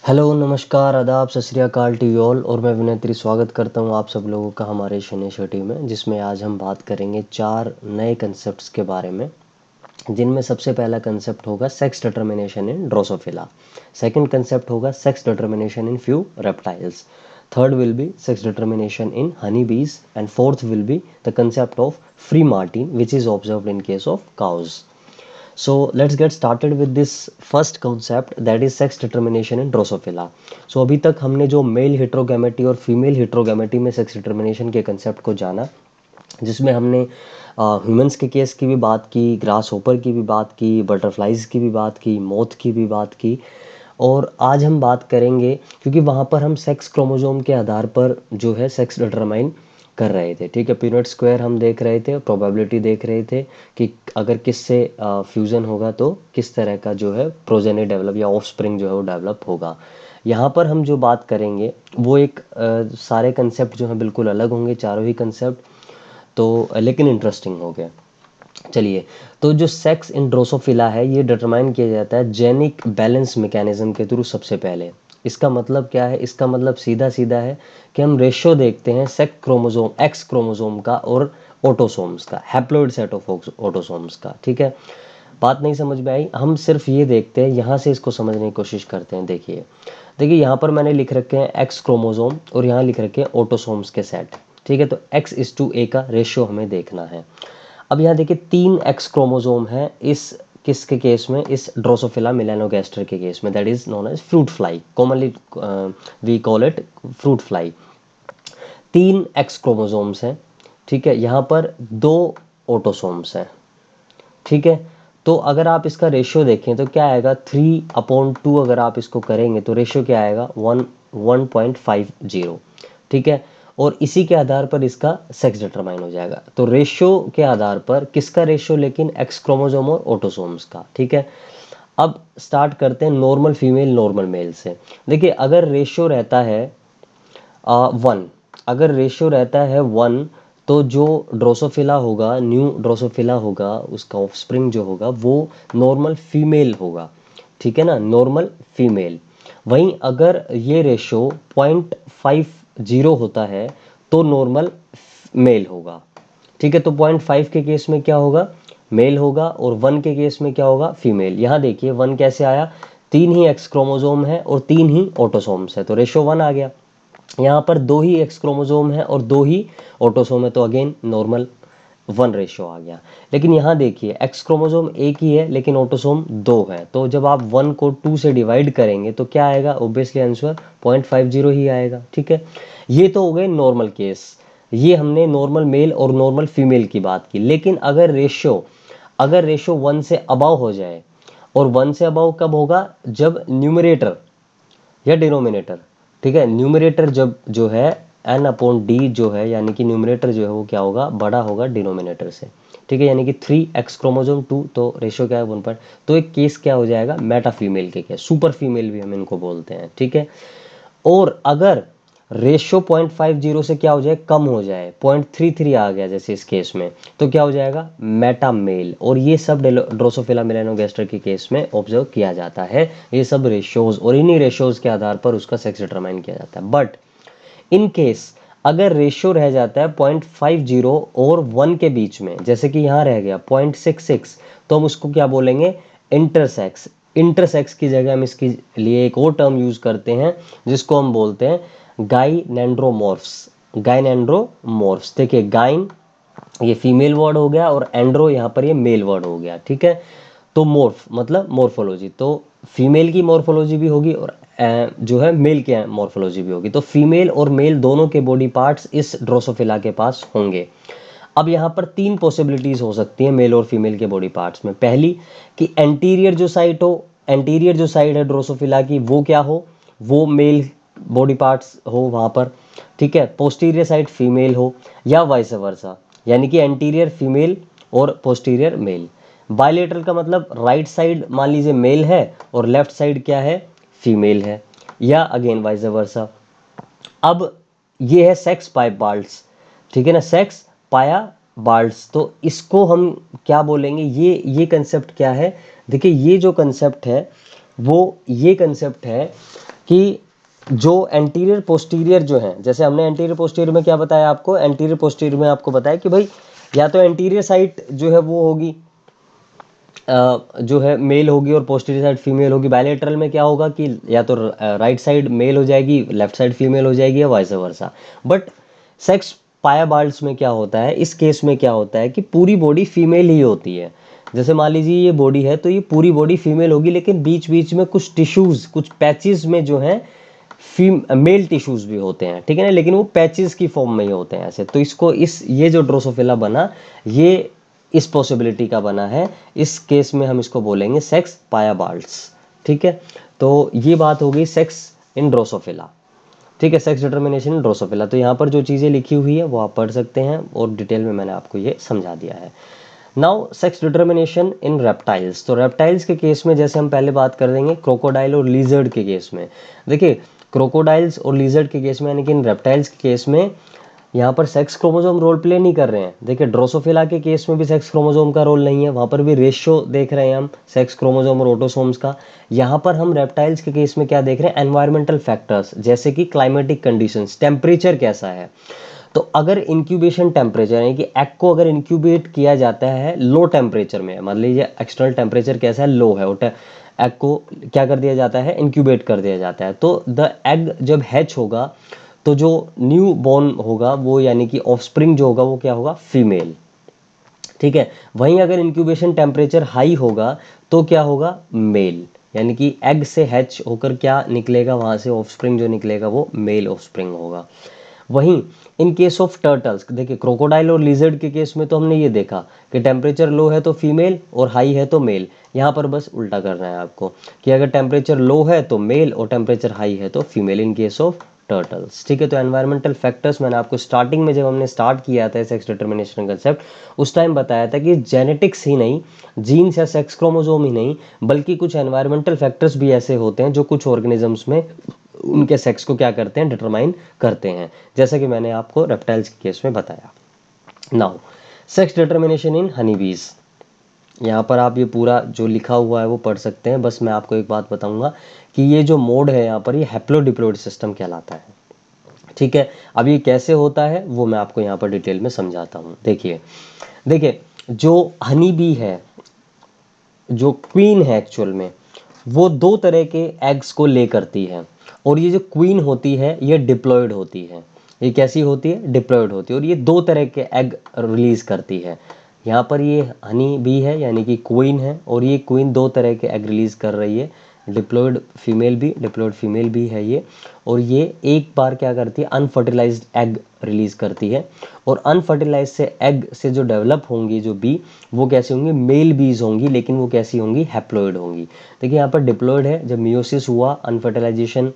Hello, नमस्कार, आदाब, सत श्री अकाल टू यू ऑल। और मैं विनय स्वागत करता हूँ आप सब लोगों का हमारे इस इनिशिएटिव में, जिसमें आज हम बात करेंगे 4 नए कंसेप्ट्स के बारे में, जिनमें सबसे पहला कंसेप्ट होगा sex determination in Drosophila. Second concept होगा sex determination in few reptiles. Third will be sex determination in honey bees and fourth will be the concept of free martin which is observed in case of cows. So let's get started with this first concept, that is sex determination in Drosophila. So अभी तक हमने जो mail हेट्रोगैमेटी और female हेट्रोगैमेटी में sex determination के concept को जाना, जिसमें हमने ह्यूमंस के केस की भी बात की, ग्रास होपर की भी बात की, बटरफ्लाइज की भी बात की, मोथ की भी बात की। और आज हम बात करेंगे, क्योंकि वहाँ पर हम सेक्स क्रोमोसोम के आधार पर जो है सेक्स डिटरमाइन कर रहे थे। ठीक है, पीनट स्क्वायर हम देख रहे थे, प्रोबेबिलिटी देख रहे थे कि अगर किससे फ्यूज़न होगा तो किस तरह का जो है प्रोजेनी डेवलप या ऑफस्प्रिंग जो है वो डेवलप होगा। यहाँ पर हम जो बात करेंगे वो एक सारे कंसेप्ट जो हैं बिल्कुल अलग होंगे, चारों ही कंसेप्ट, तो लेकिन इंटरेस्टिंग हो गया। चलिए, तो जो सेक्स इन ड्रोसोफिला है ये डिटरमाइन किया जाता है जेनिक बैलेंस मैकेनिज्म के थ्रू सबसे पहले। इसका मतलब क्या है? इसका मतलब सीधा सीधा है कि हम रेशियो देखते हैं सेक्स क्रोमोसोम, एक्स क्रोमोसोम का और ऑटोसोम्स का, हैप्लॉइड सेट ऑफ ऑटोसोम्स का। ठीक है, बात नहीं समझ में आई? हम सिर्फ ये देखते हैं, यहाँ से इसको समझने की कोशिश करते हैं। देखिए देखिए, यहाँ पर मैंने लिख रखे हैं एक्स क्रोमोसोम और यहाँ लिख रखे हैं ऑटोसोम्स के सेट। ठीक है, तो x:a का रेशियो हमें देखना है। अब यहाँ देखिए 3 एक्स क्रोमोसोम है इस किसके केस में, इस ड्रोसोफिला मेलानोगास्टर के केस में, that is known as fruit fly, commonly we call it fruit fly. 3 X chromosomes हैं। ठीक है, यहाँ पर 2 ऑटोसोम्स हैं। ठीक है, तो अगर आप इसका रेशियो देखें तो क्या आएगा, 3/2 अगर आप इसको करेंगे तो रेशियो क्या आएगा, 1:1.50। ठीक है, और इसी के आधार पर इसका सेक्स डिटरमाइन हो जाएगा। तो रेशियो के आधार पर किसका रेशियो, लेकिन एक्स क्रोमोसोम और ऑटोसोम्स का। ठीक है, अब स्टार्ट करते हैं नॉर्मल फीमेल नॉर्मल मेल से। देखिए, अगर रेशियो रहता है 1, अगर रेशियो रहता है 1, तो जो ड्रोसोफिला होगा, न्यू ड्रोसोफिला होगा, उसका ऑफस्प्रिंग जो होगा वो नॉर्मल फीमेल होगा। ठीक है ना, नॉर्मल फीमेल। वहीं अगर ये रेशियो 0.50 होता है तो नॉर्मल मेल होगा। ठीक है, तो 0.5 के केस में क्या होगा, मेल होगा, और 1 के केस में क्या होगा, फीमेल। यहाँ देखिए 1 कैसे आया, 3 ही एक्स क्रोमोसोम है और 3 ही ऑटोसोम्स है, तो रेशियो 1 आ गया। यहाँ पर 2 ही एक्स क्रोमोसोम है और 2 ही ऑटोसोम है, तो अगेन नॉर्मल 1 रेशियो आ गया। लेकिन यहाँ देखिए एक्स क्रोमोसोम एक ही है लेकिन ऑटोसोम 2 है, तो जब आप 1 को 2 से डिवाइड करेंगे तो क्या आएगा, ऑब्वियसली आंसर 0.50 ही आएगा। ठीक है, ये तो हो गए नॉर्मल केस, ये हमने नॉर्मल मेल और नॉर्मल फीमेल की बात की। लेकिन अगर रेशियो 1 से अबव हो जाए, और 1 से अबव कब होगा, जब न्यूमरेटर या डिनोमिनेटर, ठीक है, न्यूमरेटर जब जो है n/d जो है, यानी कि न्यूमरेटर जो है वो क्या होगा, बड़ा होगा डिनोमिनेटर से। ठीक है, यानी कि 3 एक्स क्रोमोसोम 2, तो रेशियो क्या है 1 पर, तो एक केस क्या हो जाएगा, मेटा फीमेल के केस, सुपर फीमेल भी हम इनको बोलते हैं। ठीक है, और अगर रेशियो 0.50 से क्या हो जाए, कम हो जाए, 0.33 आ गया जैसे इस केस में, तो क्या हो जाएगा, मेटा मेल। और ये सब ड्रोसोफिला मेलानोगास्टर के केस में ऑब्जर्व किया जाता है, ये सब रेशियोज, और इन्हीं रेशियोज के आधार पर उसका सेक्स डिटरमाइन किया जाता है। बट इन केस अगर रेशियो रह जाता है 0.50 और 1 के बीच में, जैसे कि यहाँ रह गया 0.66, तो हम उसको क्या बोलेंगे, इंटरसेक्स। इंटरसेक्स की जगह हम इसके लिए एक और टर्म यूज करते हैं जिसको हम बोलते हैं गाइनेंड्रोमॉर्फ्स। गाइनेंड्रोमॉर्फ्स, देखिए गाइन ये फीमेल वर्ड हो गया और एंड्रो यहाँ पर ये मेल वर्ड हो गया। ठीक है, तो मोर्फ मतलब मोर्फोलॉजी, तो फीमेल की मोर्फोलॉजी भी होगी और जो है मेल की मोर्फोलॉजी भी होगी। तो फीमेल और मेल दोनों के बॉडी पार्ट्स इस ड्रोसोफिला के पास होंगे। अब यहाँ पर 3 पॉसिबिलिटीज हो सकती हैं मेल और फीमेल के बॉडी पार्ट्स में। पहली कि एंटीरियर जो साइड हो, एंटीरियर जो साइड है ड्रोसोफिला की वो क्या हो, वो मेल बॉडी पार्ट्स हो वहाँ पर। ठीक है, पोस्टीरियर साइड फीमेल हो, या वाइस वर्सा, यानी कि एंटीरियर फीमेल और पोस्टीरियर मेल। बायलेटरल का मतलब राइट साइड मान लीजिए मेल है और लेफ्ट साइड क्या है, फीमेल है, या अगेन वाइस वर्सा। अब ये है सेक्स पाया बाल्ट्स। ठीक है ना, सेक्स पाया बाल्ट्स, तो इसको हम क्या बोलेंगे, ये कंसेप्ट क्या है, देखिए ये जो कंसेप्ट है वो ये कंसेप्ट है कि जो एंटीरियर पोस्टीरियर जो है, जैसे हमने एंटीरियर पोस्टीरियर में क्या बताया आपको, एंटीरियर पोस्टीरियर में आपको बताया कि भाई या तो एंटीरियर साइड जो है वो होगी जो है मेल होगी और पोस्टीरियर साइड फीमेल होगी। बायलैटरल में क्या होगा कि या तो राइट साइड मेल हो जाएगी, लेफ्ट साइड फीमेल हो जाएगी, या वाइस वर्सा। बट सेक्स पायाबाल्ट्स में क्या होता है, इस केस में क्या होता है कि पूरी बॉडी फीमेल ही होती है। जैसे मान लीजिए ये बॉडी है तो ये पूरी बॉडी फीमेल होगी, लेकिन बीच बीच में कुछ टिश्यूज, कुछ पैचेस में जो है मेल टिश्यूज भी होते हैं, ठीक है ना, लेकिन वो पैचेस की फॉर्म में ही होते हैं ऐसे। तो इसको ये जो ड्रोसोफिला बना, ये इस पॉसिबिलिटी का बना है। इस केस में हम इसको बोलेंगे सेक्स पायाबाल्ट्स, ठीक है। तो ये बात हो गई सेक्स इन ड्रोसोफिला, ठीक है, सेक्स डिटर्मिनेशन इन ड्रोसोफिला। तो यहाँ पर जो चीज़ें लिखी हुई है वो आप पढ़ सकते हैं और डिटेल में मैंने आपको ये समझा दिया है। Now sex determination in reptiles. तो रेप्टाइल्स के केस में जैसे हम पहले बात कर देंगे क्रोकोडाइल और लीजर्ड के केस में। देखिए क्रोकोडाइल्स और लीजर्ड के केस में, यानी कि इन रेप्टाइल्स के केस में यहाँ पर सेक्स क्रोमोसोम रोल प्ले नहीं कर रहे हैं। देखिए ड्रोसोफिला के केस में भी सेक्स क्रोमोसोम का रोल नहीं है, वहाँ पर भी रेशियो देख रहे हैं हम सेक्स क्रोमोसोम और ऑटोसोम्स का। यहाँ पर हम रेप्टाइल्स के केस में क्या देख रहे हैं, एनवायरमेंटल फैक्टर्स, जैसे कि क्लाइमेटिक कंडीशंस, टेम्परेचर कैसा है। तो अगर इंक्यूबेशन टेम्परेचर यानी कि एग को अगर इंक्यूबेट किया जाता है लो टेम्परेचर में, मान लीजिए एक्सटर्नल टेम्परेचर कैसा है, लो है, और एग को क्या कर दिया जाता है, इंक्यूबेट कर दिया जाता है, तो द एग जब हैच होगा तो जो न्यू बॉर्न होगा वो, यानी कि ऑफस्प्रिंग जो होगा वो क्या होगा, फीमेल, ठीक है। वहीं अगर इंक्यूबेशन टेम्परेचर हाई होगा तो क्या होगा, मेल, यानी कि एग से हैच होकर क्या निकलेगा, वहां से ऑफस्प्रिंग जो निकलेगा वो मेल ऑफस्प्रिंग होगा। वहीं इन केस ऑफ टर्टल्स, देखिए क्रोकोडाइल और लिजर्ड के केस में तो हमने ये देखा कि टेम्परेचर लो है तो फीमेल और हाई है तो मेल। यहाँ पर बस उल्टा करना है आपको कि अगर टेम्परेचर लो है तो मेल और टेम्परेचर हाई है तो female in case of turtles, ठीक है। तो एनवायरमेंटल फैक्टर्स मैंने आपको स्टार्टिंग में जब हमने स्टार्ट किया था सेक्स डिटर्मिनेशन कंसेप्ट, उस टाइम बताया था कि जेनेटिक्स ही नहीं, जीन्स या सेक्स क्रोमोसोम ही नहीं, बल्कि कुछ एनवायरमेंटल फैक्टर्स भी ऐसे होते हैं जो कुछ ऑर्गेनिजम्स में उनके सेक्स को क्या करते हैं, डिटरमाइन करते हैं, जैसा कि मैंने आपको रेप्टाइल्स के केस में बताया। नाउ सेक्स डिटरमिनेशन इन हनीबीज, यहाँ पर आप ये पूरा जो लिखा हुआ है वो पढ़ सकते हैं। बस मैं आपको एक बात बताऊंगा कि ये जो मोड है यहाँ पर, ये हैप्लोडिप्लॉइड सिस्टम कहलाता है, ठीक है। अब ये कैसे होता है वो मैं आपको यहाँ पर डिटेल में समझाता हूँ। देखिए देखिए जो हनी बी है, जो क्वीन है एक्चुअल में, वो दो तरह के एग्स को ले करती है, और ये जो क्वीन होती है ये डिप्लॉयड होती है। ये कैसी होती है, डिप्लॉयड होती है, और ये दो तरह के एग रिलीज करती है। यहाँ पर ये हनी बी है यानी कि क्वीन है, और ये क्वीन दो तरह के एग रिलीज कर रही है, डिप्लॉयड फीमेल भी है ये। और ये एक बार क्या करती है, अनफर्टिलाइज्ड एग रिलीज करती है, और अनफर्टिलाइज से एग से जो डेवलप होंगी जो बी, वो कैसी होंगी, मेल बीज होंगी, लेकिन वो कैसी होंगी, हैप्लॉइड होंगी। देखिए यहाँ पर डिप्लॉयड है, जब मियोसिस हुआ, अनफर्टिलाइजेशन,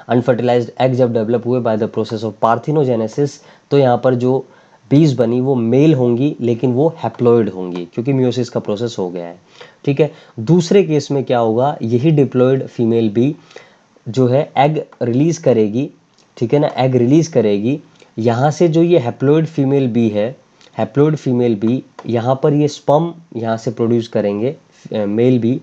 अनफर्टिलाइज्ड एग जब डेवलप हुए by the process of parthenogenesis, तो यहाँ पर जो बीज बनी वो मेल होंगी, लेकिन वो हैप्लॉइड होंगी क्योंकि मियोसिस का प्रोसेस हो गया है, ठीक है। दूसरे केस में क्या होगा, यही डिप्लॉयड फीमेल बी जो है एग रिलीज करेगी, ठीक है ना, एग रिलीज करेगी। यहाँ से जो ये हैप्लॉइड फीमेल बी है, हैप्लॉइड फीमेल बी, यहाँ पर ये स्पर्म यहाँ से प्रोड्यूस करेंगे मेल बी,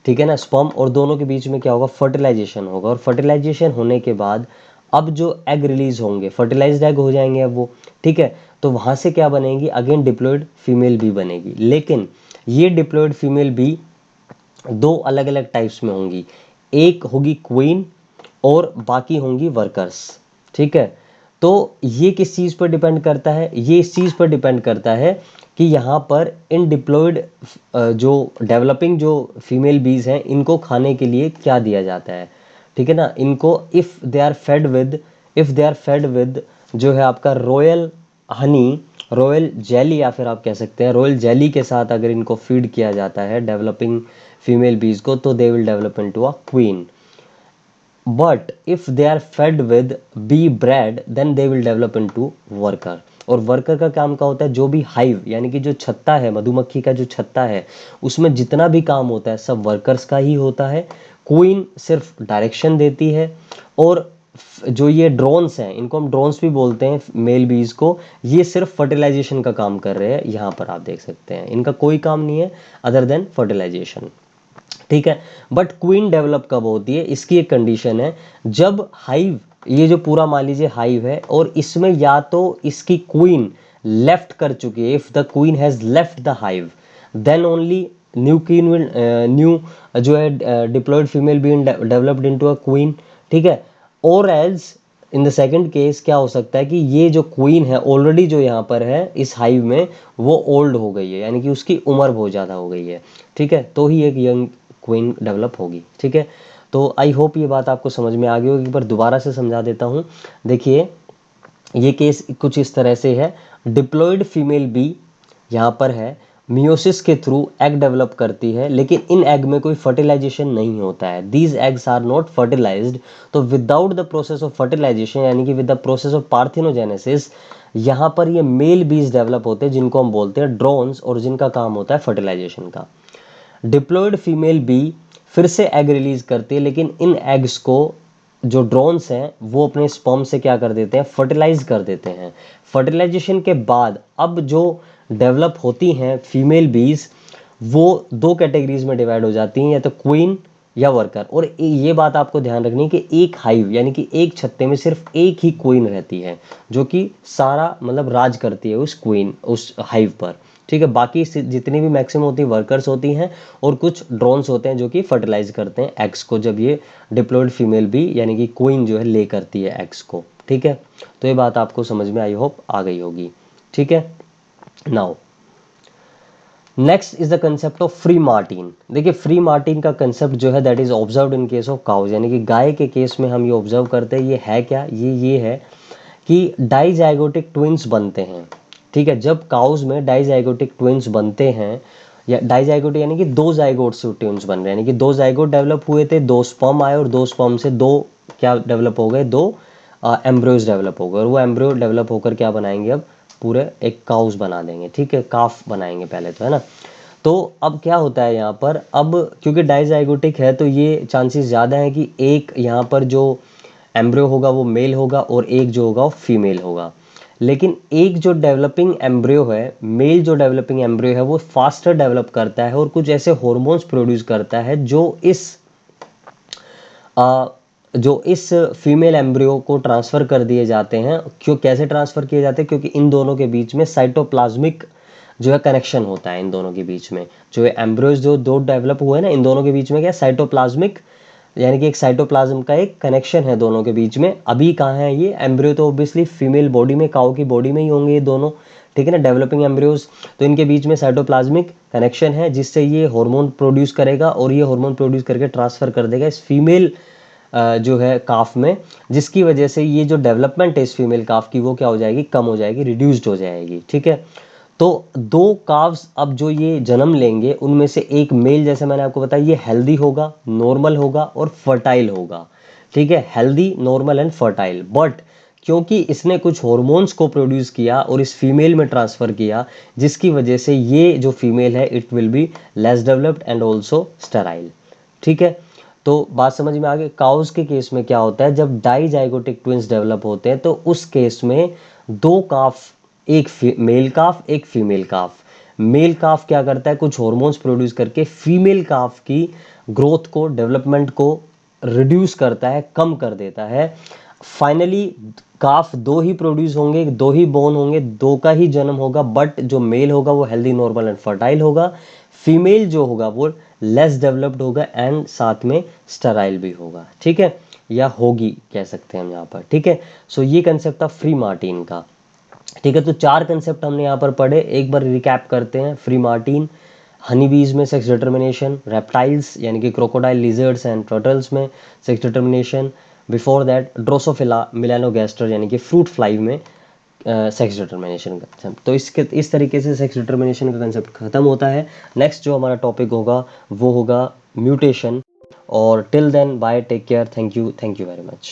ठीक है ना, स्पर्म, और दोनों के बीच में क्या होगा, फर्टिलाइजेशन होगा, और फर्टिलाइजेशन होने के बाद अब जो एग रिलीज होंगे फर्टिलाइज्ड एग हो जाएंगे अब वो, ठीक है। तो वहां से क्या बनेगी, अगेन डिप्लॉयड फीमेल बी बनेगी, लेकिन ये डिप्लॉयड फीमेल बी दो अलग अलग टाइप्स में होंगी, एक होगी क्वीन और बाकी होंगी वर्कर्स, ठीक है। तो ये किस चीज़ पर डिपेंड करता है, ये इस चीज़ पर डिपेंड करता है कि यहाँ पर इन डिप्लॉयड जो डेवलपिंग जो फीमेल बीज हैं इनको खाने के लिए क्या दिया जाता है, ठीक है ना। इनको if they are fed with जो है आपका रॉयल हनी, रॉयल जेली, या फिर आप कह सकते हैं रॉयल जेली के साथ अगर इनको फीड किया जाता है डेवलपिंग फीमेल बीज को, तो they will develop into a queen. But if they are fed with bee bread then they will develop into worker. और वर्कर का काम क्या होता है, जो भी हाइव यानी कि जो छत्ता है, मधुमक्खी का जो छत्ता है, उसमें जितना भी काम होता है सब वर्कर्स का ही होता है। क्वीन सिर्फ डायरेक्शन देती है, और जो ये ड्रोन्स हैं, इनको हम ड्रोन्स भी बोलते हैं मेल बीज को, ये सिर्फ फर्टिलाइजेशन का काम कर रहे हैं। यहाँ पर आप देख सकते हैं इनका कोई काम नहीं है अदर देन फर्टिलाइजेशन, ठीक है। बट क्वीन डेवलप कब होती है, इसकी एक कंडीशन है, जब हाइव, ये जो पूरा मान लीजिए हाइव है और इसमें या तो इसकी क्वीन लेफ्ट कर चुकी है, if the queen has left the hive then only new queen will new जो है diploid female being developed into a queen, ठीक है। और else in the second case क्या हो सकता है कि ये जो क्वीन है ऑलरेडी जो यहाँ पर है इस हाइव में, वो ओल्ड हो गई है, यानी कि उसकी उम्र बहुत ज़्यादा हो गई है, ठीक है, तो ही एक यंग क्वीन डेवलप होगी, ठीक है। तो आई होप ये बात आपको समझ में आ गई होगी, पर दोबारा से समझा देता हूँ। देखिए ये केस कुछ इस तरह से है, डिप्लॉयड फीमेल बी यहाँ पर है, मियोसिस के थ्रू एग डेवलप करती है, लेकिन इन एग में कोई फर्टिलाइजेशन नहीं होता है, these eggs are not fertilized. तो without the process of fertilization यानी कि with the process of parthenogenesis, यहाँ पर ये मेल बीज डेवलप होते हैं जिनको हम बोलते हैं ड्रोन्स, और जिनका काम होता है फर्टिलाइजेशन का। डिप्लॉयड फीमेल बी फिर से एग रिलीज करती है, लेकिन इन एग्स को जो ड्रोन्स हैं वो अपने स्पर्म से क्या कर देते हैं, फर्टिलाइज कर देते हैं। फर्टिलाइजेशन के बाद अब जो डेवलप होती हैं फीमेल बीज, वो दो कैटेगरीज में डिवाइड हो जाती हैं, या तो क्वीन या वर्कर। और ये बात आपको ध्यान रखनी है कि एक हाइव यानी कि एक छत्ते में सिर्फ एक ही क्वीन रहती है, जो कि सारा मतलब राज करती है उस क्वीन, उस हाइव पर, ठीक है। बाकी जितनी भी मैक्सिमम होती है वर्कर्स होती हैं, और कुछ ड्रोन्स होते हैं जो कि फर्टिलाइज करते हैं एग्स को, जब ये डिप्लॉयड फीमेल भी यानी कि क्वीन जो है ले करती है एग्स को, ठीक है। तो ये बात आपको समझ में आई होप आ गई होगी, ठीक है। Now next is the concept of free Martin. देखिए फ्री मार्टिन का कंसेप्ट जो है that is observed in case of cause, यानी कि गाय के केस में हम ये ऑब्जर्व करते हैं। ये है क्या, ये है कि डाइजाइगोटिक ट्विंस बनते हैं, ठीक है। जब काउज में डाइजाइगोटिक ट्विंस बनते हैं, या डाइजाइगोटिक यानी कि दो जाइगोट से ट्विंस बन रहे हैं, यानी कि दो जाइगोट डेवलप हुए थे, दो स्पर्म आए और दो स्पर्म से दो क्या डेवलप हो गए, दो एम्ब्रियोज डेवलप हो गए, और वो एम्ब्रियो डेवलप होकर क्या बनाएंगे, अब पूरे एक काउस बना देंगे, ठीक है, काफ बनाएंगे पहले तो, है ना। तो अब क्या होता है यहाँ पर, अब क्योंकि डाइजाइगोटिक है तो ये चांसेस ज़्यादा है कि एक यहाँ पर जो एम्ब्रियो होगा वो मेल होगा और एक जो होगा वो फीमेल होगा। लेकिन एक जो डेवलपिंग एम्ब्रियो है, मेल जो डेवलपिंग एम्ब्रियो है, वो फास्टर डेवलप करता है और कुछ ऐसे हॉर्मोन्स प्रोड्यूस करता है जो इस फीमेल एम्ब्रियो को ट्रांसफ़र कर दिए जाते हैं। क्यों, कैसे ट्रांसफ़र किए जाते हैं, क्योंकि इन दोनों के बीच में साइटोप्लाज्मिक जो है कनेक्शन होता है, इन दोनों के बीच में जो एम्ब्रियोज जो दो डेवलप हुए ना, इन दोनों के बीच में क्या साइटोप्लाज्मिक यानी कि एक साइटोप्लाज्म का एक कनेक्शन है दोनों के बीच में। अभी कहाँ है ये एम्ब्रियो, तो ऑब्वियसली फीमेल बॉडी में, काऊ की बॉडी में ही होंगे ये दोनों, ठीक है ना, डेवलपिंग एम्ब्रियोज। तो इनके बीच में साइटोप्लाज्मिक कनेक्शन है जिससे ये हार्मोन प्रोड्यूस करेगा, और ये हार्मोन प्रोड्यूस करके ट्रांसफर कर देगा इस फीमेल जो है काफ में, जिसकी वजह से ये जो डेवलपमेंट है इस फीमेल काफ की वो क्या हो जाएगी, कम हो जाएगी, रिड्यूस्ड हो जाएगी, ठीक है। तो दो काव्स अब जो ये जन्म लेंगे उनमें से एक मेल, जैसे मैंने आपको बताया, ये हेल्दी होगा, नॉर्मल होगा और फर्टाइल होगा, ठीक है, healthy, normal and fertile. But क्योंकि इसने कुछ हॉर्मोन्स को प्रोड्यूस किया और इस फीमेल में ट्रांसफर किया, जिसकी वजह से ये जो फीमेल है it will be less developed and also sterile, ठीक है। तो बात समझ में आ गई। काउस के केस में क्या होता है, जब डाइजाइगोटिक ट्विंस डेवलप होते हैं तो उस केस में दो काफ, एक मेल काफ एक फीमेल काफ, मेल काफ क्या करता है, कुछ हॉर्मोन्स प्रोड्यूस करके फीमेल काफ की ग्रोथ को, डेवलपमेंट को रिड्यूस करता है, कम कर देता है। फाइनली काफ दो ही प्रोड्यूस होंगे, दो ही बोन होंगे, दो का ही जन्म होगा, बट जो मेल होगा वो हेल्दी, नॉर्मल एंड फर्टाइल होगा, फीमेल जो होगा वो लेस डेवलप्ड होगा एंड साथ में स्टेराइल भी होगा, ठीक है, या होगी कह सकते हैं हम यहाँ पर, ठीक है। सो ये कंसेप्ट था फ्री मार्टिन का, ठीक है। तो चार कंसेप्ट हमने यहाँ पर पढ़े, एक बार रिकैप करते हैं। फ्री मार्टिन, हनी बीज में सेक्स डिटर्मिनेशन, रेप्टाइल्स यानी कि क्रोकोडाइल, लिजर्ड्स एंड टर्टल्स में sex determination, before that Drosophila melanogaster यानी कि फ्रूट फ्लाई में सेक्स डिटर्मिनेशन का। तो इस तरीके से सेक्स डिटर्मिनेशन का कंसेप्ट खत्म होता है। नेक्स्ट जो हमारा टॉपिक होगा वो होगा म्यूटेशन। और till then bye, take care, thank you very much.